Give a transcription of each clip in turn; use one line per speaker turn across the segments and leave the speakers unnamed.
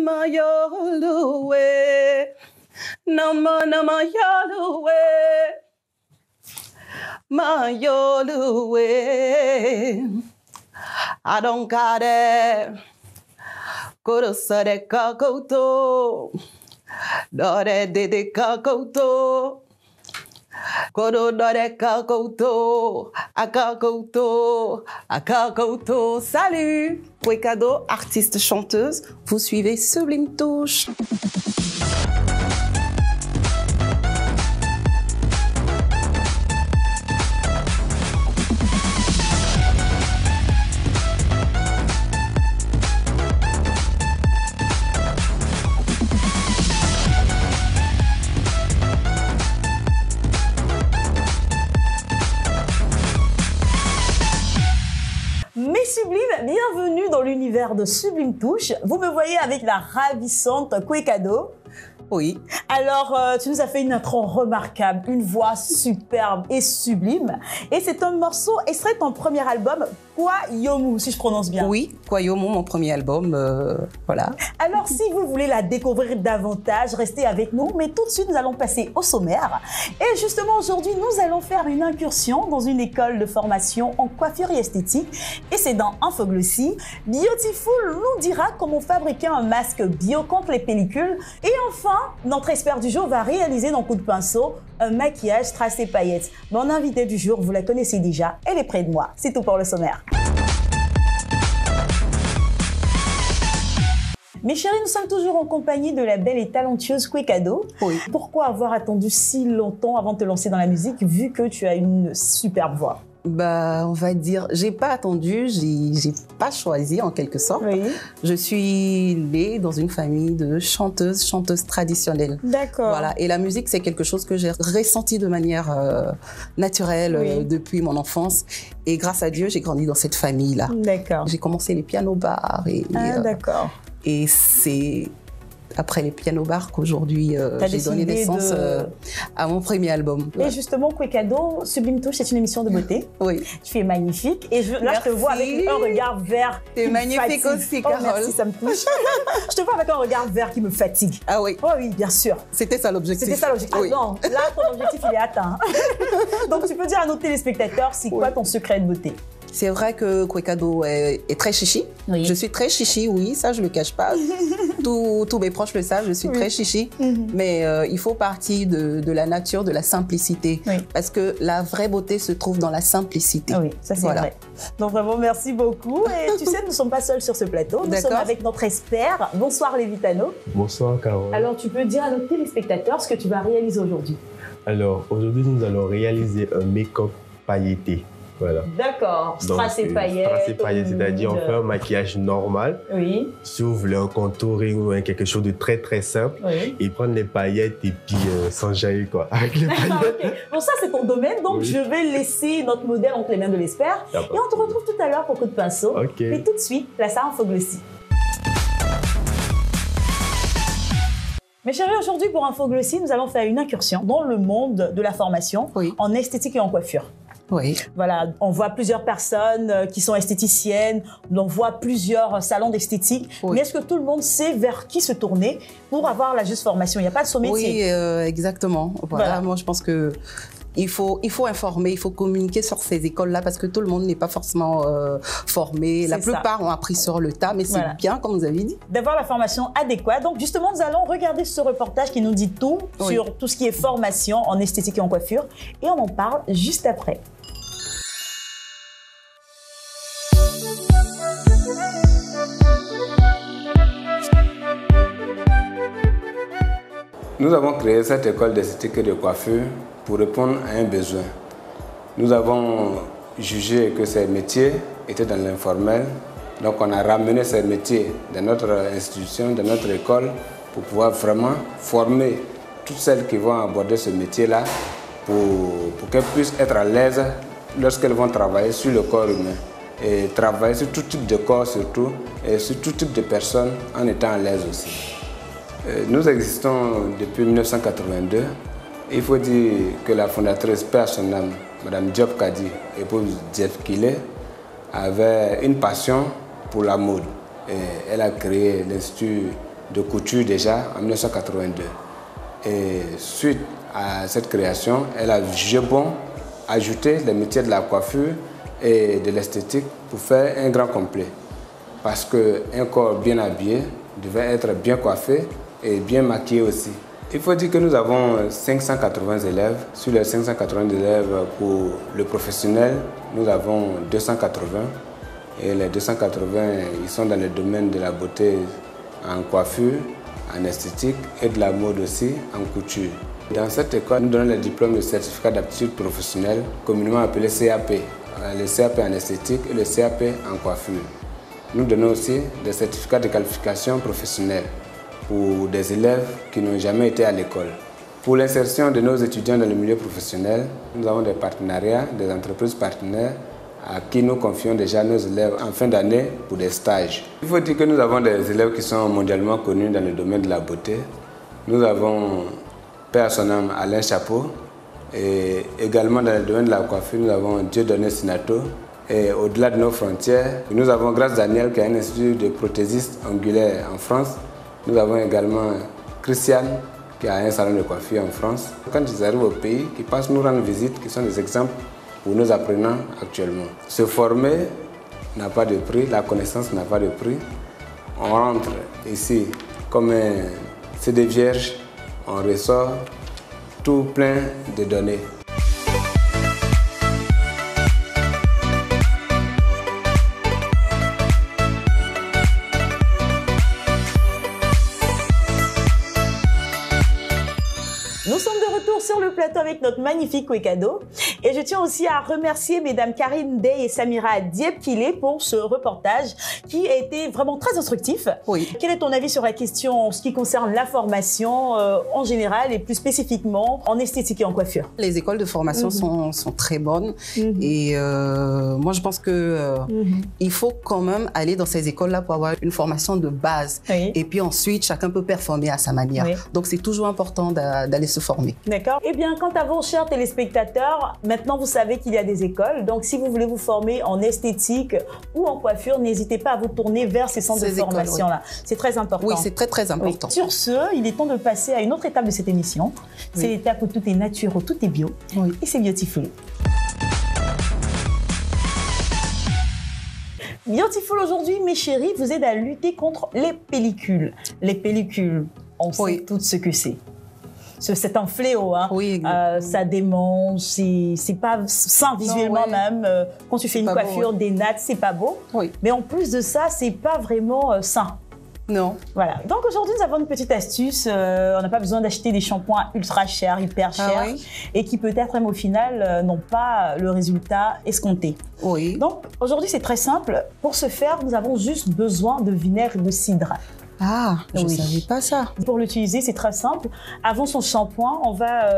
nama yoluwe. Nama yoluwe. Ma yoluwe. I don't got it. Kurosare kakoto. Dore dede kakoto. Koro dore kakoto. Akakoto. Akakoto. Salut! Kwekado, artiste chanteuse. Vous suivez Sublime Touche.
Sublime, bienvenue dans l'univers de Sublime Touche. Vous me voyez avec la ravissante Kwekado.
Oui.
Alors, tu nous as fait une intro remarquable, une voix superbe et sublime. Et c'est un morceau extrait de ton premier album, Kwayomu, si je prononce bien.
Oui, Kwayomu, mon premier album, voilà.
Alors, si vous voulez la découvrir davantage, restez avec nous. Mais tout de suite, nous allons passer au sommaire. Et justement, aujourd'hui, nous allons faire une incursion dans une école de formation en coiffure et esthétique. Et c'est dans Infoglossie. Beautiful nous dira comment fabriquer un masque bio contre les pellicules. Et enfin, notre expert du jour va réaliser dans coup de pinceau un maquillage strass et paillettes. Mon invité du jour, vous la connaissez déjà, elle est près de moi. C'est tout pour le sommaire. Mes chéris, nous sommes toujours en compagnie de la belle et talentueuse Kwekado.
Oui.
Pourquoi avoir attendu si longtemps avant de te lancer dans la musique, vu que tu as une superbe voix?
Bah, on va dire, j'ai pas attendu, j'ai pas choisi en quelque sorte.
Oui.
Je suis née dans une famille de chanteuses traditionnelles.
D'accord.
Voilà. Et la musique, c'est quelque chose que j'ai ressenti de manière naturelle
Oui.
depuis mon enfance. Et grâce à Dieu, j'ai grandi dans cette famille-là.
D'accord.
J'ai commencé les pianos-bars
D'accord.
et c'est après les pianos-bars qu'aujourd'hui j'ai donné naissance à mon premier album.
Et justement, Kwekado, Sublime Touche, c'est une émission de beauté.
Oui.
Tu es magnifique. Et là, je te vois avec un regard vert.
T'es magnifique aussi, Carole.
Oh, merci, ça me touche. Je te vois avec un regard vert qui me fatigue.
Ah oui.
Oh oui, bien sûr.
C'était ça l'objectif.
C'était ça l'objectif.
Oui.
Ah non, là, ton objectif, il est atteint. Donc, tu peux dire à nos téléspectateurs, c'est quoi ton secret de beauté?
C'est vrai que Kwekado est très chichi.
Oui.
Je suis très chichi, oui, ça je le cache pas. Tous mes proches le savent, je suis très chichi. Mais il faut partir de la nature, de la simplicité.
Oui.
Parce que la vraie beauté se trouve dans la simplicité.
Ah oui, ça c'est vrai. Donc vraiment, merci beaucoup. Et tu sais, nous ne sommes pas seuls sur ce plateau. Nous sommes avec notre expert. Bonsoir Lévitano.
Bonsoir Carole.
Alors, tu peux dire à nos téléspectateurs ce que tu vas réaliser aujourd'hui?
Alors, aujourd'hui, nous allons réaliser un make-up pailleté. Voilà.
D'accord. Strass et paillettes.
Strass et paillettes, c'est-à-dire on fait un maquillage normal.
Oui.
Si vous voulez un contouring ou quelque chose de très très simple,
oui.
Et prendre les paillettes et puis s'enjailler quoi. Avec les paillettes.
Okay. Bon, ça c'est ton domaine, donc oui. Je vais laisser notre modèle entre les mains de l'expert. Et on te retrouve tout à l'heure pour coup de pinceau.
Okay.
Et tout de suite, place à Infoglossie. Mes chéris, aujourd'hui pour Infoglossie, nous allons faire une incursion dans le monde de la formation en esthétique et en coiffure.
Oui.
Voilà, on voit plusieurs personnes qui sont esthéticiennes, on voit plusieurs salons d'esthétique. Oui. Mais est-ce que tout le monde sait vers qui se tourner pour avoir la juste formation? Il n'y a pas de métier.
Oui, exactement. Voilà. Moi, je pense que il faut informer, il faut communiquer sur ces écoles-là parce que tout le monde n'est pas forcément formé. La plupart ont appris sur le tas, mais c'est bien, comme vous avez dit.
D'avoir la formation adéquate. Donc, justement, nous allons regarder ce reportage qui nous dit tout sur tout ce qui est formation en esthétique et en coiffure. Et on en parle juste après.
Nous avons créé cette école d'esthétique et de coiffure pour répondre à un besoin. Nous avons jugé que ces métiers étaient dans l'informel, donc on a ramené ces métiers dans notre institution, dans notre école, pour pouvoir vraiment former toutes celles qui vont aborder ce métier-là, pour qu'elles puissent être à l'aise lorsqu'elles vont travailler sur le corps humain. Et travailler sur tout type de corps surtout, et sur tout type de personnes en étant à l'aise aussi. Nous existons depuis 1982. Il faut dire que la fondatrice, paix à son âme, Mme Diop Kadi, épouse Jeff Kile, avait une passion pour la mode. Et elle a créé l'Institut de couture déjà en 1982. Et suite à cette création, elle a jugé bon ajouter les métiers de la coiffure et de l'esthétique pour faire un grand complet. Parce qu'un corps bien habillé devait être bien coiffé et bien maquillé aussi. Il faut dire que nous avons 580 élèves. Sur les 580 élèves pour le professionnel, nous avons 280. Et les 280, ils sont dans le domaine de la beauté en coiffure, en esthétique et de la mode aussi en couture. Dans cette école, nous donnons le diplôme de certificat d'aptitude professionnelle, communément appelé CAP. Le CAP en esthétique et le CAP en coiffure. Nous donnons aussi des certificats de qualification professionnelle pour des élèves qui n'ont jamais été à l'école. Pour l'insertion de nos étudiants dans le milieu professionnel, nous avons des partenariats, des entreprises partenaires à qui nous confions déjà nos élèves en fin d'année pour des stages. Il faut dire que nous avons des élèves qui sont mondialement connus dans le domaine de la beauté. Nous avons, paix à son âme, Alain Chapeau. Et également dans le domaine de la coiffure, nous avons Dieudonné Sinato. Et au-delà de nos frontières, nous avons Grâce Daniel qui a un institut de prothésistes ongulaires en France. Nous avons également Christiane qui a un salon de coiffure en France. Quand ils arrivent au pays, ils passent nous rendre visite, qui sont des exemples pour nos apprenants actuellement. Se former n'a pas de prix, la connaissance n'a pas de prix. On rentre ici comme un CD vierge, on ressort tout plein de données.
Nous sommes de retour sur le plateau avec notre magnifique Kwekado. Et je tiens aussi à remercier mesdames Karine Dey et Samira Diep-Kilé pour ce reportage qui a été vraiment très instructif.
Oui.
Quel est ton avis sur la question en ce qui concerne la formation en général et plus spécifiquement en esthétique et en coiffure?
Les écoles de formation sont très bonnes et moi je pense que il faut quand même aller dans ces écoles-là pour avoir une formation de base.
Oui.
Et puis ensuite, chacun peut performer à sa manière.
Oui.
Donc c'est toujours important d'aller se former.
D'accord. Eh bien, quant à vous, chers téléspectateurs, maintenant vous savez qu'il y a des écoles. Donc, si vous voulez vous former en esthétique ou en coiffure, n'hésitez pas à vous tourner vers ces centres de formation-là. Oui. C'est très important.
Oui, c'est très, très important.
Oui. Sur ce, il est temps de passer à une autre étape de cette émission. C'est l'étape où tout est naturel, tout est bio. Oui. Et c'est Beautiful. Beautiful aujourd'hui, mes chéris, vous aide à lutter contre les pellicules. Les pellicules, on sait toutes ce que c'est. C'est un fléau, hein. Oui, ça démange, c'est pas sain visuellement même. Quand tu fais une coiffure, des nattes, c'est pas beau. Oui. Mais en plus de ça, c'est pas vraiment sain.
Non.
Voilà. Donc aujourd'hui, nous avons une petite astuce. On n'a pas besoin d'acheter des shampoings ultra chers, hyper chers, et qui peut-être même au final n'ont pas le résultat escompté. Oui. Donc aujourd'hui, c'est très simple. Pour ce faire, nous avons juste besoin de vinaigre de cidre.
Ah, je ne savais pas ça.
Pour l'utiliser, c'est très simple. Avant son shampoing, on va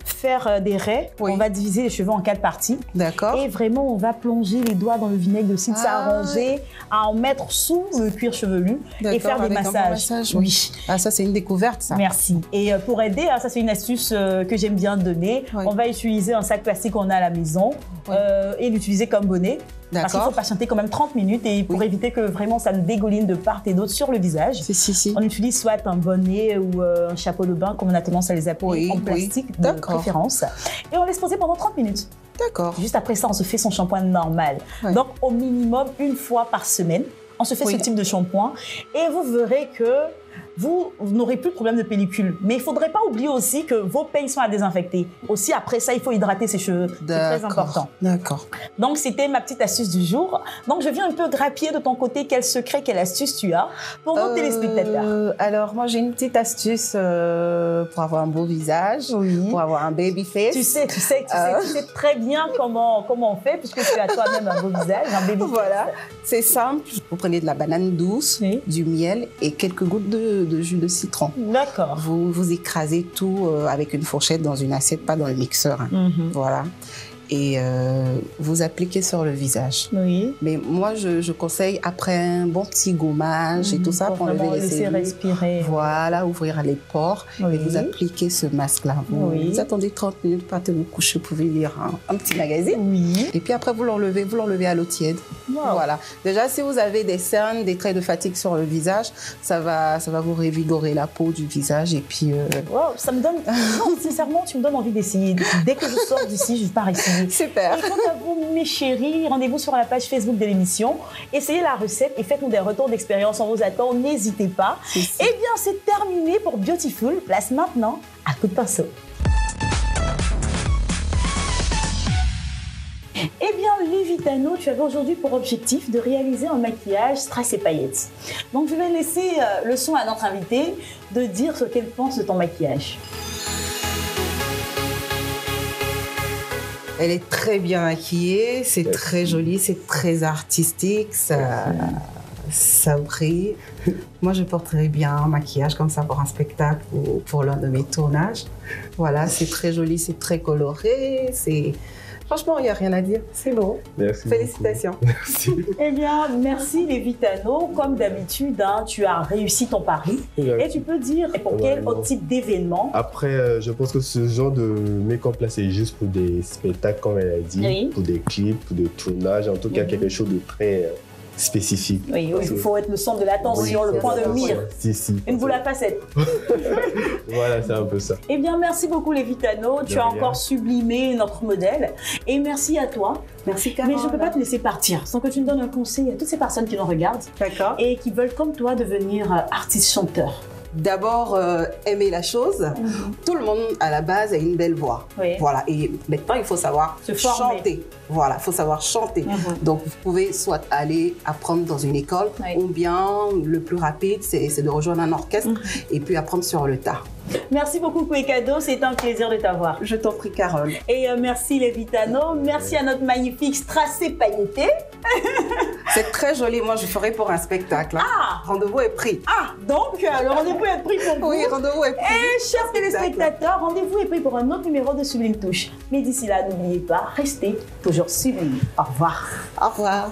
faire des raies. On va diviser les cheveux en 4 parties. D'accord. Et vraiment, on va plonger les doigts dans le vinaigre de cidre, s'arranger, à en mettre sous le cuir chevelu et faire des massages.
Oui. Ah, ça, c'est une découverte, ça.
Merci. Et pour aider, ça, c'est une astuce que j'aime bien donner. On va utiliser un sac plastique qu'on a à la maison et l'utiliser comme bonnet. Parce qu'il faut patienter quand même 30 minutes et pour éviter que vraiment ça nous dégouline de part et d'autre sur le visage. On utilise soit un bonnet ou un chapeau de bain, comme on a tendance à les appeler, en plastique de préférence. Et on laisse poser pendant 30 minutes. D'accord. Juste après ça, on se fait son shampoing normal. Donc, au minimum, une fois par semaine, on se fait ce type de shampoing et vous verrez que vous n'aurez plus de problème de pellicule. Mais il ne faudrait pas oublier aussi que vos peignes sont à désinfecter. Aussi, après ça, il faut hydrater ses cheveux. C'est très important. D'accord. Donc, c'était ma petite astuce du jour. Donc, je viens un peu grappiller de ton côté quel secret, quelle astuce tu as pour nos téléspectateurs.
Alors, moi, j'ai une petite astuce pour avoir un beau visage, pour avoir un baby face.
Tu sais très bien comment on fait, puisque tu as toi-même un beau visage, un baby face.
Voilà, c'est simple. Vous prenez de la banane douce, du miel et quelques gouttes de jus de citron. D'accord. Vous écrasez tout avec une fourchette dans une assiette, pas dans le mixeur. Hein. Voilà. Et vous appliquez sur le visage. Oui. Mais moi, je conseille après un bon petit gommage et tout ça pour enlever les cellules.
Respirer.
Voilà, ouvrir les pores et vous appliquez ce masque-là. Vous attendez 30 minutes, partez vous coucher, vous pouvez lire un petit magazine. Oui. Et puis après, vous l'enlevez à l'eau tiède.
Wow.
Voilà. Déjà, si vous avez des cernes, des traits de fatigue sur le visage, ça va vous revigorer la peau du visage. Et puis...
Wow, ça me donne... Non, sincèrement, tu me donnes envie d'essayer. Dès que je sors d'ici, je pars essayer.
Super.
Et quant à vous, mes chéris, rendez-vous sur la page Facebook de l'émission. Essayez la recette et faites-nous des retours d'expérience. On vous attend. N'hésitez pas. Eh bien, c'est terminé pour Beautiful. Place maintenant à coup de pinceau. Eh bien, Lévitano, tu avais aujourd'hui pour objectif de réaliser un maquillage strass et paillettes. Donc, je vais laisser le soin à notre invité de dire ce qu'elle pense de ton maquillage.
Elle est très bien maquillée, c'est très joli, c'est très artistique, ça brille. Moi, je porterais bien un maquillage comme ça pour un spectacle ou pour l'un de mes tournages. Voilà, c'est très joli, c'est très coloré, c'est... Franchement, il n'y a rien à dire. C'est beau.
Merci.
Félicitations.
Beaucoup. Merci.
Eh bien, merci Lévitano. Comme d'habitude, hein, tu as réussi ton pari. Et tu peux dire pour quel autre type d'événement?
Après, je pense que ce genre de make-up là, c'est juste pour des spectacles, comme elle a dit,
oui.
Pour des clips, pour des tournages. En tout cas, quelque chose de très spécifique.
Oui, il faut être le centre de l'attention, le point de mire.
Si.
Une boule à facettes.
Voilà, c'est un peu ça.
Eh bien, merci beaucoup Lévitano. Tu as encore sublimé notre modèle. Et merci à toi.
Merci Carole.
Mais je ne peux pas te laisser partir sans que tu nous donnes un conseil à toutes ces personnes qui nous regardent.
D'accord.
Et qui veulent, comme toi, devenir artiste-chanteur.
D'abord, aimer la chose. Tout le monde, à la base, a une belle voix.
Oui.
Voilà. Et maintenant, il faut savoir chanter. Voilà, il faut savoir chanter. Donc, vous pouvez soit aller apprendre dans une école, ou bien, le plus rapide, c'est de rejoindre un orchestre et puis apprendre sur le tas.
Merci beaucoup, Kwekado. C'est un plaisir de t'avoir.
Je t'en prie, Carole.
Et merci, Lévitano. Merci à notre magnifique strass et pailleté.
C'est très joli. Moi, je ferai pour un spectacle. Hein.
Ah!
Rendez-vous est pris.
Ah! Donc, le rendez-vous est pris pour vous.
Oui, rendez-vous est pris.
Et chers téléspectateurs, rendez-vous est pris pour un autre numéro de Sublime Touche. Mais d'ici là, n'oubliez pas, restez toujours sublimes. Au revoir.
Au revoir.